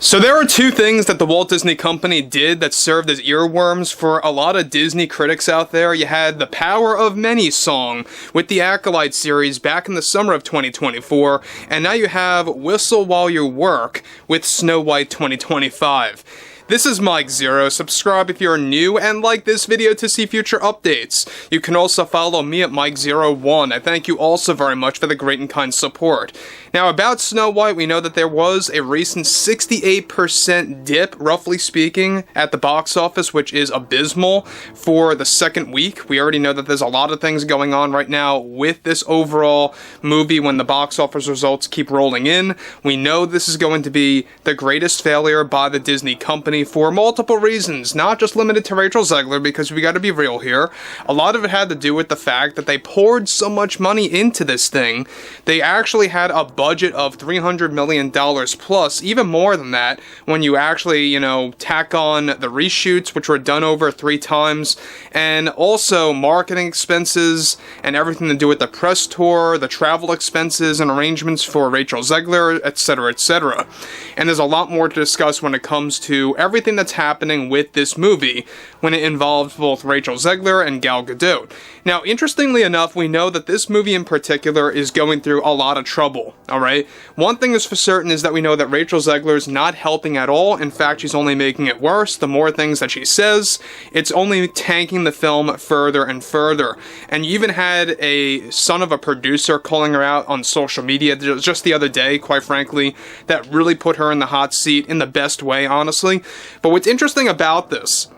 So there are two things that the Walt Disney Company did that served as earworms for a lot of Disney critics out there. You had the Power of Many song with the Acolyte series back in the summer of 2024, and now you have Whistle While You Work with Snow White 2025. This is Mike Zero. Subscribe if you're new and like this video to see future updates. You can also follow me at Mike01. I thank you also very much for the great and kind support. Now about Snow White, we know that there was a recent 68% dip, roughly speaking, at the box office, which is abysmal for the second week. We already know that there's a lot of things going on right now with this overall movie when the box office results keep rolling in. We know this is going to be the greatest failure by the Disney Company for multiple reasons, not just limited to Rachel Zegler, because we gotta be real here. A lot of it had to do with the fact that they poured so much money into this thing. They actually had a budget of $300 million plus, even more than that, when you actually, tack on the reshoots, which were done over 3 times, and also marketing expenses, and everything to do with the press tour, the travel expenses, and arrangements for Rachel Zegler, etc., etc. And there's a lot more to discuss when it comes to everything that's happening with this movie when it involves both Rachel Zegler and Gal Gadot. Now, interestingly enough, we know that this movie in particular is going through a lot of trouble, alright? One thing is for certain is that we know that Rachel Zegler is not helping at all. In fact, she's only making it worse. The more things that she says, it's only tanking the film further and further. And you even had a son of a producer calling her out on social media just the other day, quite frankly, that really put her in the hot seat in the best way, honestly. But what's interesting about this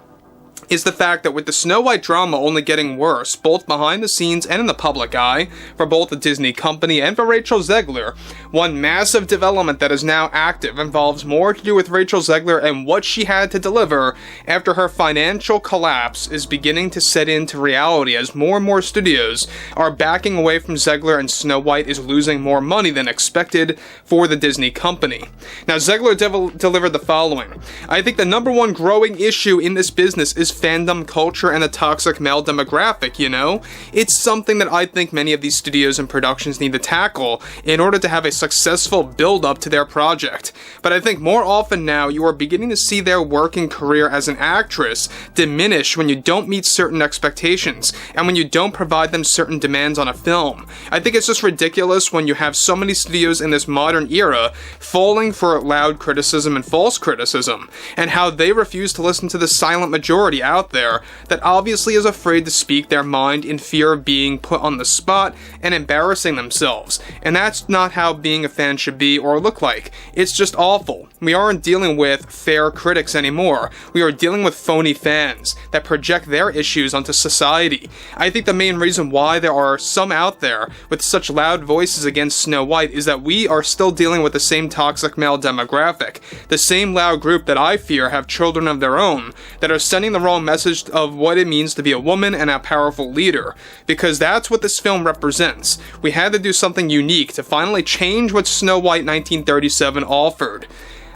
is the fact that with the Snow White drama only getting worse, both behind the scenes and in the public eye, for both the Disney Company and for Rachel Zegler, one massive development that is now active involves more to do with Rachel Zegler and what she had to deliver after her financial collapse is beginning to set into reality as more and more studios are backing away from Zegler and Snow White is losing more money than expected for the Disney Company. Now, Zegler delivered the following. I think the number one growing issue in this business is fandom culture and a toxic male demographic, It's something that I think many of these studios and productions need to tackle in order to have a successful build-up to their project. But I think more often now, you are beginning to see their working career as an actress diminish when you don't meet certain expectations and when you don't provide them certain demands on a film. I think it's just ridiculous when you have so many studios in this modern era falling for loud criticism and false criticism, and how they refuse to listen to the silent majority out there that obviously is afraid to speak their mind in fear of being put on the spot and embarrassing themselves. And that's not how being a fan should be or look like. It's just awful. We aren't dealing with fair critics anymore. We are dealing with phony fans that project their issues onto society. I think the main reason why there are some out there with such loud voices against Snow White is that we are still dealing with the same toxic male demographic. The same loud group that I fear have children of their own that are sending the wrong message of what it means to be a woman and a powerful leader, because that's what this film represents. We had to do something unique to finally change what Snow White 1937 offered.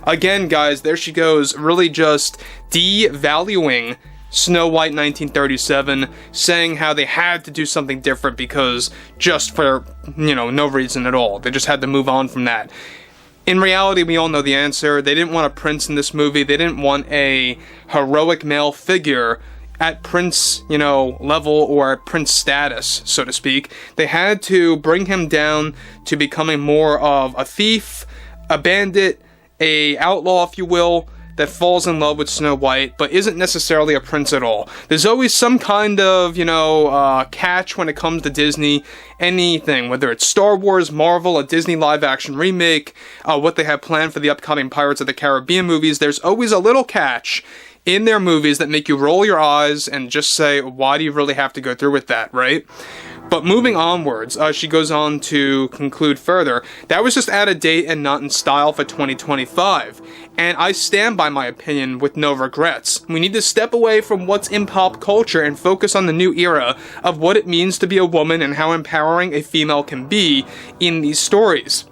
Again, guys, there she goes, really just devaluing Snow White 1937, saying how they had to do something different because just for, no reason at all. They just had to move on from that. In reality, we all know the answer. They didn't want a prince in this movie. They didn't want a heroic male figure at prince, level or at prince status, so to speak. They had to bring him down to becoming more of a thief, a bandit, a outlaw, if you will, that falls in love with Snow White, but isn't necessarily a prince at all. There's always some kind of, catch when it comes to Disney. Anything, whether it's Star Wars, Marvel, a Disney live-action remake, what they have planned for the upcoming Pirates of the Caribbean movies, there's always a little catch in their movies that make you roll your eyes and just say, why do you really have to go through with that, right? But moving onwards, she goes on to conclude further, that was just out of date and not in style for 2025. And I stand by my opinion with no regrets. We need to step away from what's in pop culture and focus on the new era of what it means to be a woman and how empowering a female can be in these stories.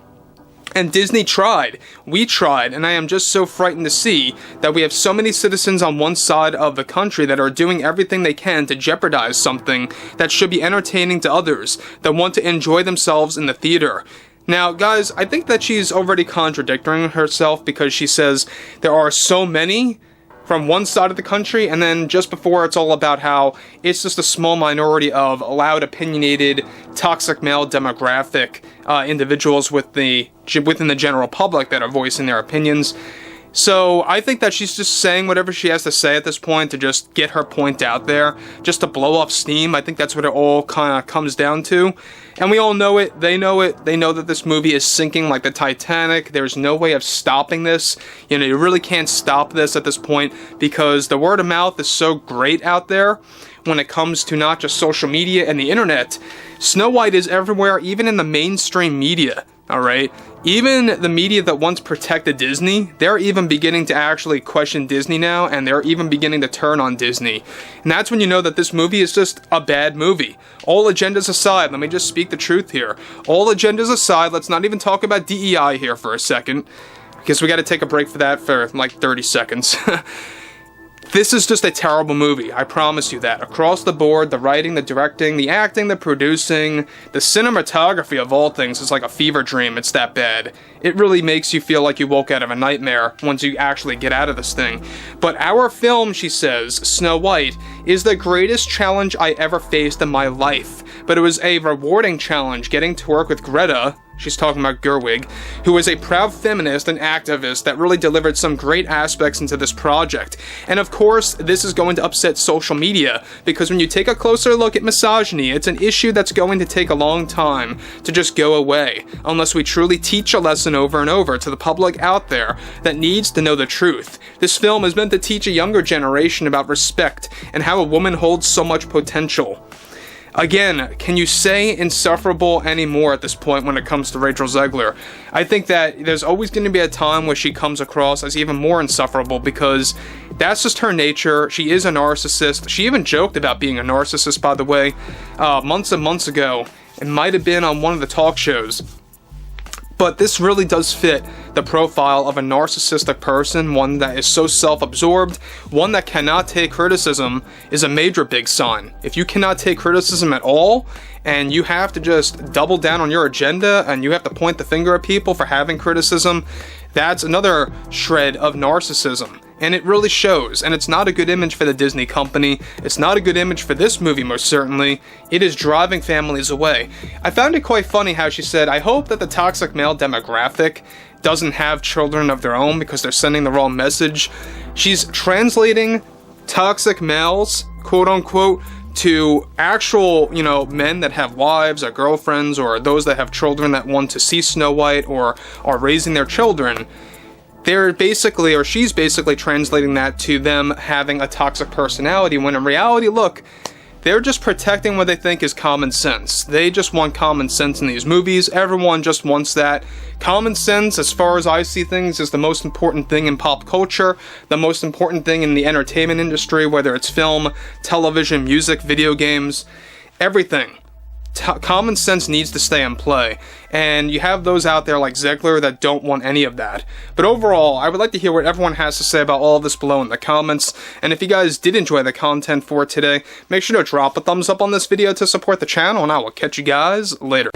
And Disney tried. We tried, and I am just so frightened to see that we have so many citizens on one side of the country that are doing everything they can to jeopardize something that should be entertaining to others that want to enjoy themselves in the theater. Now, guys, I think that she's already contradicting herself because she says there are so many from one side of the country, and then just before it's all about how it's just a small minority of loud, opinionated, toxic male demographic individuals within the general public that are voicing their opinions. So I think that she's just saying whatever she has to say at this point to just get her point out there, just to blow off steam. I think that's what it all kind of comes down to. And we all know it. They know that this movie is sinking like the Titanic. There's no way of stopping this. You know, you really can't stop this at this point because the word of mouth is so great out there when it comes to not just social media and the internet. Snow White is everywhere, even in the mainstream media. Alright? Even the media that once protected Disney, they're even beginning to actually question Disney now, and they're even beginning to turn on Disney. And that's when you know that this movie is just a bad movie. All agendas aside, let me just speak the truth here. All agendas aside, let's not even talk about DEI here for a second, because we gotta take a break for that for like 30 seconds. This is just a terrible movie, I promise you that. Across the board, the writing, the directing, the acting, the producing, the cinematography of all things is like a fever dream, it's that bad. It really makes you feel like you woke out of a nightmare once you actually get out of this thing. But our film, she says, Snow White, is the greatest challenge I ever faced in my life. But it was a rewarding challenge getting to work with Greta, she's talking about Gerwig, who is a proud feminist and activist that really delivered some great aspects into this project. And of course, this is going to upset social media, because when you take a closer look at misogyny, it's an issue that's going to take a long time to just go away, unless we truly teach a lesson over and over to the public out there that needs to know the truth. This film is meant to teach a younger generation about respect and how a woman holds so much potential. Again, can you say insufferable anymore at this point when it comes to Rachel Zegler? I think that there's always going to be a time where she comes across as even more insufferable because that's just her nature. She is a narcissist. She even joked about being a narcissist, by the way, months and months ago. It might have been on one of the talk shows. But this really does fit the profile of a narcissistic person, one that is so self-absorbed, one that cannot take criticism is a major big sign. If you cannot take criticism at all, and you have to just double down on your agenda, and you have to point the finger at people for having criticism, that's another shred of narcissism. And it really shows, and it's not a good image for the Disney company, it's not a good image for this movie most certainly, it is driving families away. I found it quite funny how she said, I hope that the toxic male demographic doesn't have children of their own because they're sending the wrong message. She's translating toxic males, quote unquote, to actual, men that have wives or girlfriends or those that have children that want to see Snow White or are raising their children. She's basically translating that to them having a toxic personality, when in reality, look, they're just protecting what they think is common sense. They just want common sense in these movies. Everyone just wants that. Common sense, as far as I see things, is the most important thing in pop culture, the most important thing in the entertainment industry, whether it's film, television, music, video games, everything. Common sense needs to stay in play, and you have those out there like Zegler that don't want any of that. But overall, I would like to hear what everyone has to say about all of this below in the comments, and if you guys did enjoy the content for today, make sure to drop a thumbs up on this video to support the channel, and I will catch you guys later.